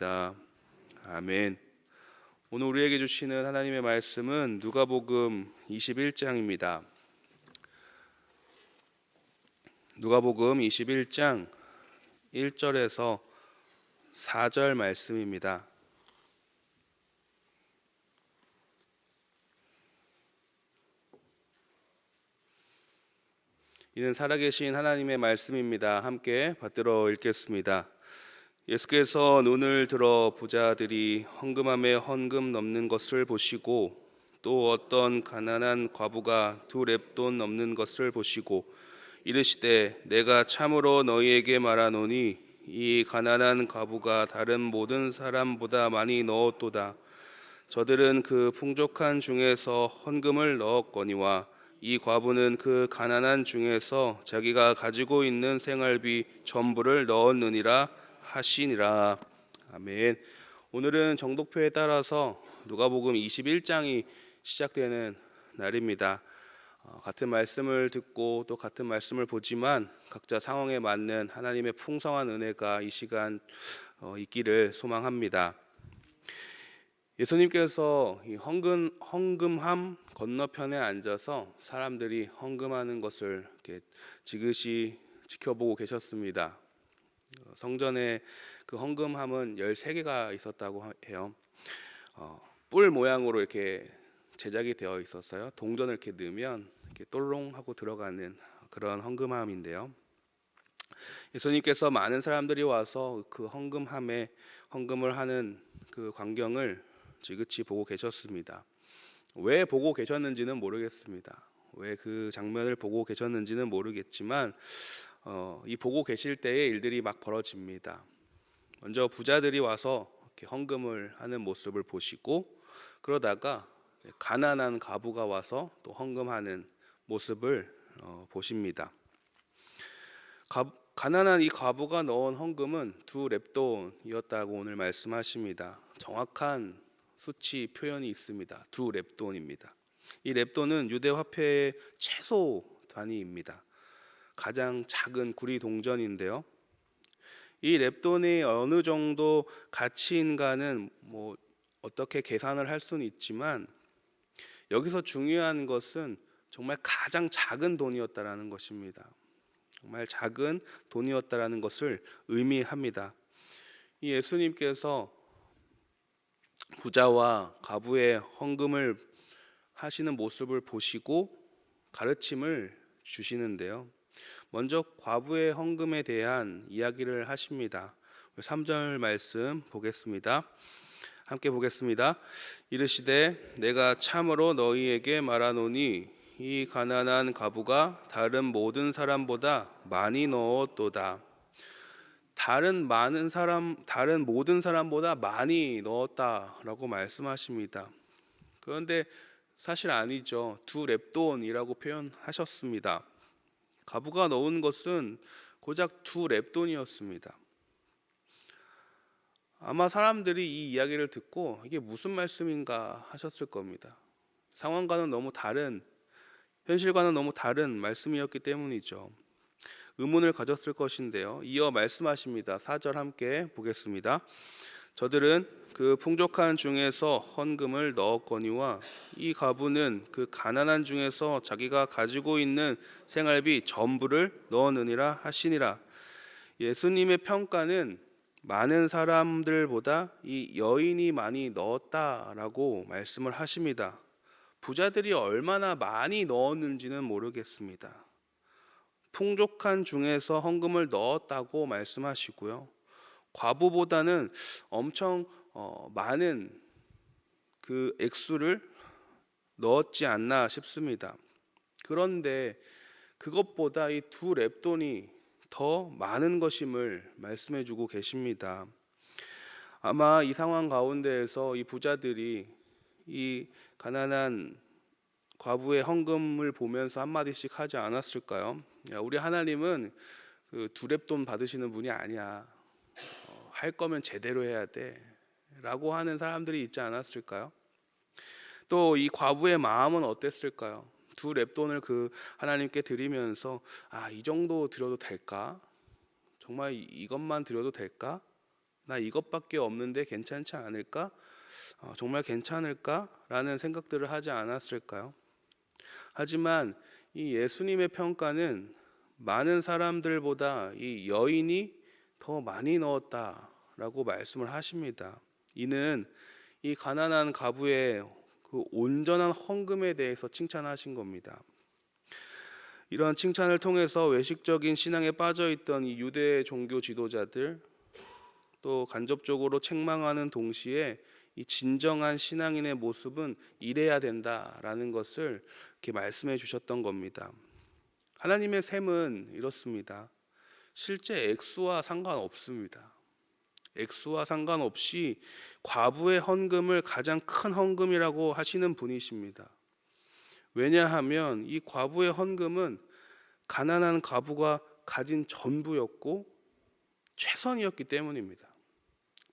아멘. 오늘 우리에게 주시는 하나님의 말씀은 누가복음 21장입니다. 누가복음 21장 1절에서 4절 말씀입니다. 이는 살아계신 하나님의 말씀입니다. 함께 받들어 읽겠습니다. 예수께서 눈을 들어 부자들이 헌금함에 헌금 넘는 것을 보시고 또 어떤 가난한 과부가 2렙돈 넘는 것을 보시고 이르시되 내가 참으로 너희에게 말하노니 이 가난한 과부가 다른 모든 사람보다 많이 넣었도다. 저들은 그 풍족한 중에서 헌금을 넣었거니와 이 과부는 그 가난한 중에서 자기가 가지고 있는 생활비 전부를 넣었느니라 하시니라. 아멘. 오늘은 정독표에 따라서 누가복음 21장이 시작되는 날입니다. 같은 말씀을 듣고 또 같은 말씀을 보지만 각자 상황에 맞는 하나님의 풍성한 은혜가 이 시간 있기를 소망합니다. 예수님께서 이 헌금함 건너편에 앉아서 사람들이 헌금하는 것을 이렇게 지그시 지켜보고 계셨습니다. 성전에 그 헌금함은 13개가 있었다고 해요. 뿔 모양으로 이렇게 제작이 되어 있었어요. 동전을 이렇게 넣으면 이렇게 똘롱 하고 들어가는 그런 헌금함인데요. 예수님께서 많은 사람들이 와서 그 헌금함에 헌금을 하는 그 광경을 지그치 보고 계셨습니다. 왜 보고 계셨는지는 모르겠습니다. 왜 그 장면을 보고 계셨는지는 모르겠지만 이 보고 계실 때에 일들이 막 벌어집니다. 먼저 부자들이 와서 이렇게 헌금을 하는 모습을 보시고 그러다가 가난한 과부가 와서 또 헌금하는 모습을 보십니다. 가난한 이 과부가 넣은 헌금은 2렙돈이었다고 오늘 말씀하십니다. 정확한 수치 표현이 있습니다. 2렙돈입니다. 이 렙돈은 유대 화폐의 최소 단위입니다. 가장 작은 구리 동전인데요. 이 렙돈이 어느 정도 가치인가는 어떻게 계산을 할 수는 있지만 여기서 중요한 것은 정말 가장 작은 돈이었다라는 것입니다. 정말 작은 돈이었다라는 것을 의미합니다. 이 예수님께서 부자와 과부의 헌금을 하시는 모습을 보시고 가르침을 주시는데요. 먼저 과부의 헌금에 대한 이야기를 하십니다. 3절 말씀 보겠습니다. 함께 보겠습니다. 이르시되 내가 참으로 너희에게 말하노니 이 가난한 과부가 다른 모든 사람보다 많이 넣었도다. 다른 모든 사람보다 많이 넣었다라고 말씀하십니다. 그런데 사실 아니죠. 2렙돈이라고 표현하셨습니다. 과부가 넣은 것은 고작 2렙돈이었습니다. 아마 사람들이 이 이야기를 듣고 이게 무슨 말씀인가 하셨을 겁니다. 상황과는 너무 다른, 현실과는 너무 다른 말씀이었기 때문이죠. 의문을 가졌을 것인데요. 이어 말씀하십니다. 4절 함께 보겠습니다. 저들은 그 풍족한 중에서 헌금을 넣었거니와 이 과부는 그 가난한 중에서 자기가 가지고 있는 생활비 전부를 넣었느니라 하시니라. 예수님의 평가는 많은 사람들보다 이 여인이 많이 넣었다라고 말씀을 하십니다. 부자들이 얼마나 많이 넣었는지는 모르겠습니다. 풍족한 중에서 헌금을 넣었다고 말씀하시고요. 과부보다는 엄청 많은 그 액수를 넣었지 않나 싶습니다. 그런데 그것보다 이 2렙돈이 더 많은 것임을 말씀해 주고 계십니다. 아마 이 상황 가운데에서 이 부자들이 이 가난한 과부의 헌금을 보면서 한마디씩 하지 않았을까요? 야, 우리 하나님은 그 2렙돈 받으시는 분이 아니야. 할 거면 제대로 해야 돼 라고 하는 사람들이 있지 않았을까요? 또 이 과부의 마음은 어땠을까요? 2렙돈을 그 하나님께 드리면서 이 정도 드려도 될까? 정말 이것만 드려도 될까? 나 이것밖에 없는데 괜찮지 않을까? 정말 괜찮을까라는 생각들을 하지 않았을까요? 하지만 이 예수님의 평가는 많은 사람들보다 이 여인이 더 많이 넣었다라고 말씀을 하십니다. 이는 이 가난한 가부의 그 온전한 헌금에 대해서 칭찬하신 겁니다. 이런 칭찬을 통해서 외식적인 신앙에 빠져 있던 이 유대 종교 지도자들, 또 간접적으로 책망하는 동시에 이 진정한 신앙인의 모습은 이래야 된다라는 것을 이렇게 말씀해 주셨던 겁니다. 하나님의 셈은 이렇습니다. 실제 액수와 상관없습니다. 액수와 상관없이 과부의 헌금을 가장 큰 헌금이라고 하시는 분이십니다. 왜냐하면 이 과부의 헌금은 가난한 과부가 가진 전부였고 최선이었기 때문입니다.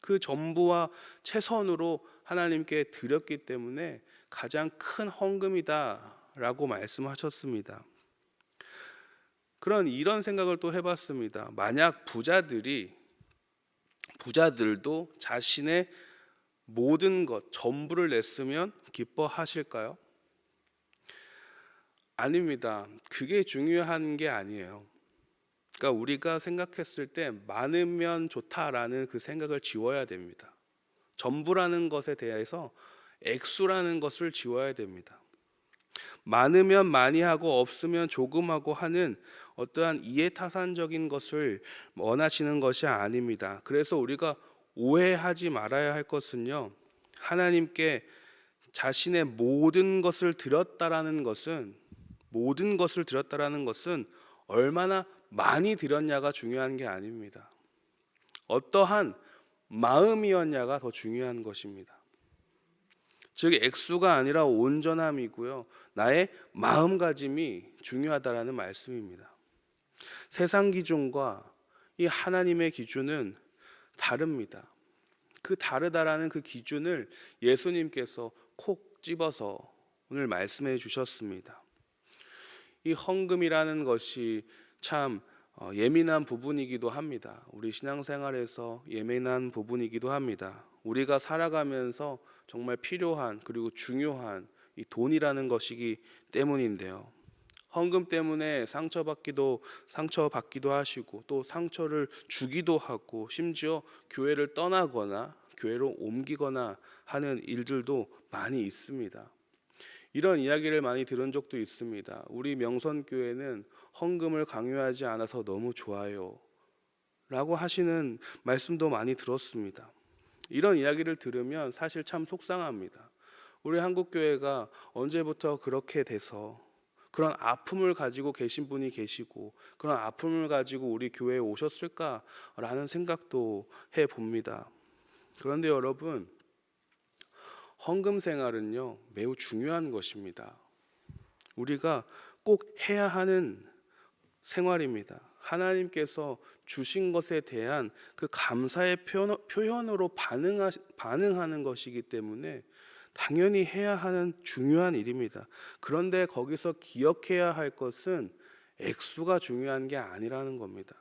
그 전부와 최선으로 하나님께 드렸기 때문에 가장 큰 헌금이다라고 말씀하셨습니다. 이런 생각을 또 해봤습니다. 만약 부자들도 자신의 모든 것 전부를 냈으면 기뻐하실까요? 아닙니다. 그게 중요한 게 아니에요. 그러니까 우리가 생각했을 때 많으면 좋다라는 그 생각을 지워야 됩니다. 전부라는 것에 대해서 액수라는 것을 지워야 됩니다. 많으면 많이 하고 없으면 조금 하고 하는 어떠한 이해타산적인 것을 원하시는 것이 아닙니다. 그래서 우리가 오해하지 말아야 할 것은요, 하나님께 자신의 모든 것을 드렸다라는 것은 얼마나 많이 드렸냐가 중요한 게 아닙니다. 어떠한 마음이었냐가 더 중요한 것입니다. 즉 액수가 아니라 온전함이고요, 나의 마음가짐이 중요하다라는 말씀입니다. 세상 기준과 이 하나님의 기준은 다릅니다. 그 다르다라는 그 기준을 예수님께서 콕 집어서 오늘 말씀해 주셨습니다. 이 헌금이라는 것이 참 예민한 부분이기도 합니다. 우리 신앙생활에서 예민한 부분이기도 합니다. 우리가 살아가면서 정말 필요한 그리고 중요한 이 돈이라는 것이기 때문인데요. 헌금 때문에 상처받기도 하시고 또 상처를 주기도 하고 심지어 교회를 떠나거나 교회로 옮기거나 하는 일들도 많이 있습니다. 이런 이야기를 많이 들은 적도 있습니다. 우리 명선교회는 헌금을 강요하지 않아서 너무 좋아요 라고 하시는 말씀도 많이 들었습니다. 이런 이야기를 들으면 사실 참 속상합니다. 우리 한국교회가 언제부터 그렇게 돼서 그런 아픔을 가지고 계신 분이 계시고 그런 아픔을 가지고 우리 교회에 오셨을까라는 생각도 해봅니다. 그런데 여러분, 헌금 생활은요 매우 중요한 것입니다. 우리가 꼭 해야 하는 생활입니다. 하나님께서 주신 것에 대한 그 감사의 표현으로 반응하는 것이기 때문에 당연히 해야 하는 중요한 일입니다. 그런데 거기서 기억해야 할 것은 액수가 중요한 게 아니라는 겁니다.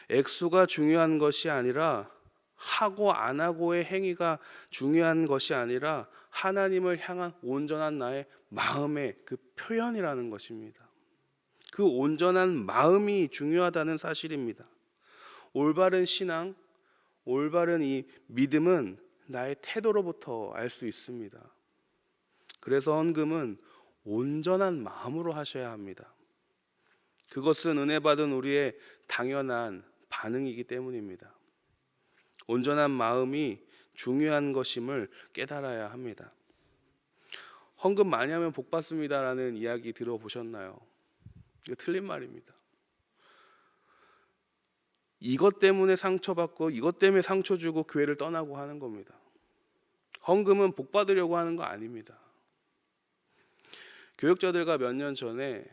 액수가 중요한 것이 아니라 하고 안 하고의 행위가 중요한 것이 아니라 하나님을 향한 온전한 나의 마음의 그 표현이라는 것입니다. 그 온전한 마음이 중요하다는 사실입니다. 올바른 신앙, 올바른 이 믿음은 나의 태도로부터 알 수 있습니다. 그래서 헌금은 온전한 마음으로 하셔야 합니다. 그것은 은혜 받은 우리의 당연한 반응이기 때문입니다. 온전한 마음이 중요한 것임을 깨달아야 합니다. 헌금 많이 하면 복 받습니다라는 이야기 들어보셨나요? 이거 틀린 말입니다. 이것 때문에 상처받고 이것 때문에 상처 주고 교회를 떠나고 하는 겁니다. 헌금은 복 받으려고 하는 거 아닙니다. 교역자들과 몇 년 전에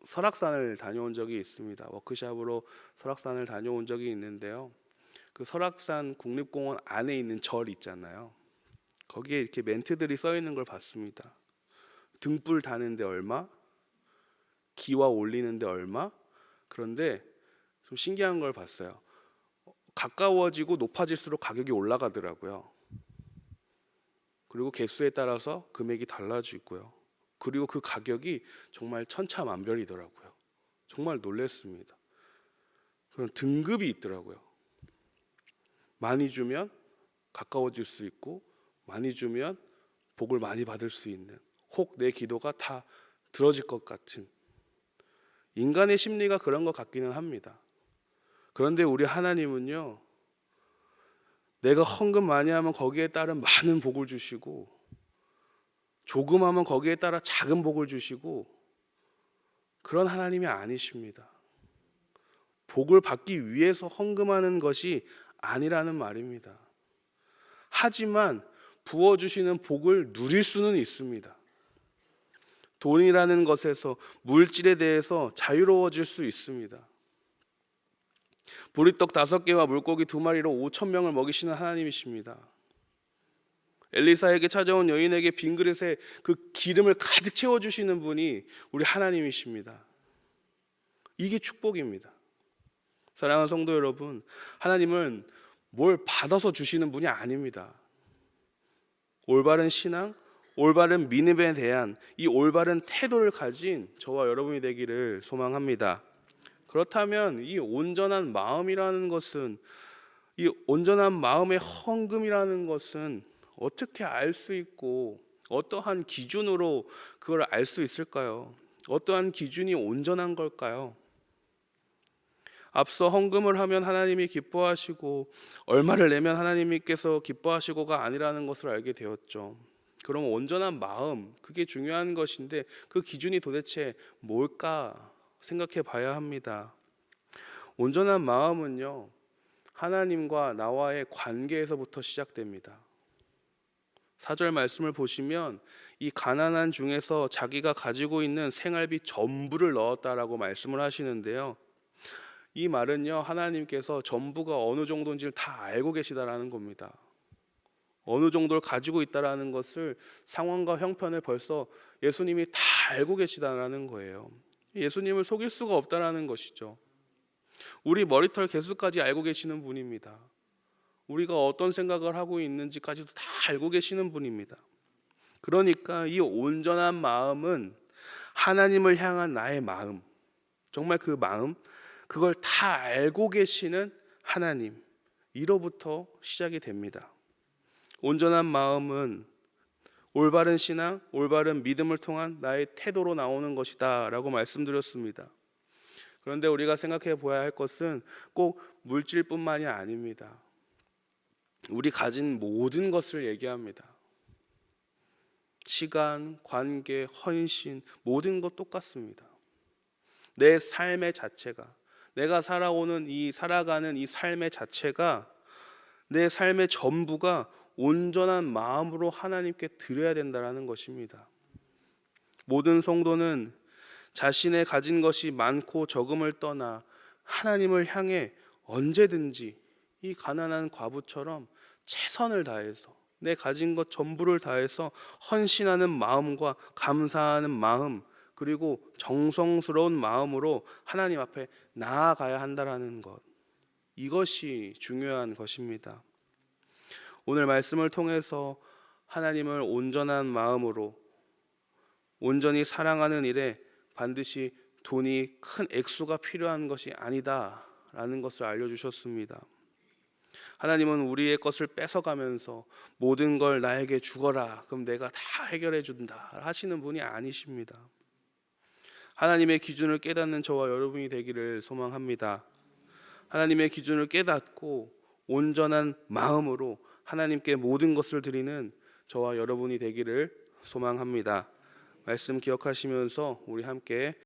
설악산을 다녀온 적이 있습니다. 워크숍으로 설악산을 다녀온 적이 있는데요. 그 설악산 국립공원 안에 있는 절 있잖아요. 거기에 이렇게 멘트들이 써 있는 걸 봤습니다. 등불 다는데 얼마? 기와 올리는데 얼마? 그런데 좀 신기한 걸 봤어요. 가까워지고 높아질수록 가격이 올라가더라고요. 그리고 개수에 따라서 금액이 달라지고요. 그리고 그 가격이 정말 천차만별이더라고요. 정말 놀랐습니다. 그런 등급이 있더라고요. 많이 주면 가까워질 수 있고, 많이 주면 복을 많이 받을 수 있는, 혹 내 기도가 다 들어질 것 같은, 인간의 심리가 그런 것 같기는 합니다. 그런데 우리 하나님은요, 내가 헌금 많이 하면 거기에 따른 많은 복을 주시고, 조금 하면 거기에 따라 작은 복을 주시고, 그런 하나님이 아니십니다. 복을 받기 위해서 헌금하는 것이 아니라는 말입니다. 하지만 부어주시는 복을 누릴 수는 있습니다. 돈이라는 것에서, 물질에 대해서 자유로워질 수 있습니다. 보리떡 5개와 물고기 2마리로 5,000명을 먹이시는 하나님이십니다. 엘리사에게 찾아온 여인에게 빈 그릇에 그 기름을 가득 채워주시는 분이 우리 하나님이십니다. 이게 축복입니다. 사랑하는 성도 여러분, 하나님은 뭘 받아서 주시는 분이 아닙니다. 올바른 신앙, 올바른 믿음에 대한 이 올바른 태도를 가진 저와 여러분이 되기를 소망합니다. 그렇다면 이 온전한 마음이라는 것은, 이 온전한 마음의 헌금이라는 것은 어떻게 알 수 있고 어떠한 기준으로 그걸 알 수 있을까요? 어떠한 기준이 온전한 걸까요? 앞서 헌금을 하면 하나님이 기뻐하시고 얼마를 내면 하나님께서 기뻐하시고가 아니라는 것을 알게 되었죠. 그럼 온전한 마음, 그게 중요한 것인데 그 기준이 도대체 뭘까 생각해 봐야 합니다. 온전한 마음은요, 하나님과 나와의 관계에서부터 시작됩니다. 4절 말씀을 보시면 이 가난한 중에서 자기가 가지고 있는 생활비 전부를 넣었다라고 말씀을 하시는데요, 이 말은요, 하나님께서 전부가 어느 정도인지를 다 알고 계시다라는 겁니다. 어느 정도를 가지고 있다라는 것을, 상황과 형편을 벌써 예수님이 다 알고 계시다라는 거예요. 예수님을 속일 수가 없다라는 것이죠. 우리 머리털 개수까지 알고 계시는 분입니다. 우리가 어떤 생각을 하고 있는지까지도 다 알고 계시는 분입니다. 그러니까 이 온전한 마음은 하나님을 향한 나의 마음, 정말 그 마음, 그걸 다 알고 계시는 하나님, 이로부터 시작이 됩니다. 온전한 마음은 올바른 신앙, 올바른 믿음을 통한 나의 태도로 나오는 것이다 라고 말씀드렸습니다. 그런데 우리가 생각해 보아야 할 것은 꼭 물질뿐만이 아닙니다. 우리 가진 모든 것을 얘기합니다. 시간, 관계, 헌신, 모든 것 똑같습니다. 내 삶의 자체가, 내가 살아가는 이 삶의 자체가, 내 삶의 전부가 온전한 마음으로 하나님께 드려야 된다는 것입니다. 모든 성도는 자신의 가진 것이 많고 적음을 떠나 하나님을 향해 언제든지 이 가난한 과부처럼 최선을 다해서, 내 가진 것 전부를 다해서 헌신하는 마음과 감사하는 마음, 그리고 정성스러운 마음으로 하나님 앞에 나아가야 한다는 것, 이것이 중요한 것입니다. 오늘 말씀을 통해서 하나님을 온전한 마음으로 온전히 사랑하는 일에 반드시 돈이 큰 액수가 필요한 것이 아니다라는 것을 알려주셨습니다. 하나님은 우리의 것을 뺏어가면서 모든 걸 나에게 주거라, 그럼 내가 다 해결해 준다 하시는 분이 아니십니다. 하나님의 기준을 깨닫는 저와 여러분이 되기를 소망합니다. 하나님의 기준을 깨닫고 온전한 마음으로 하나님께 모든 것을 드리는 저와 여러분이 되기를 소망합니다. 말씀 기억하시면서 우리 함께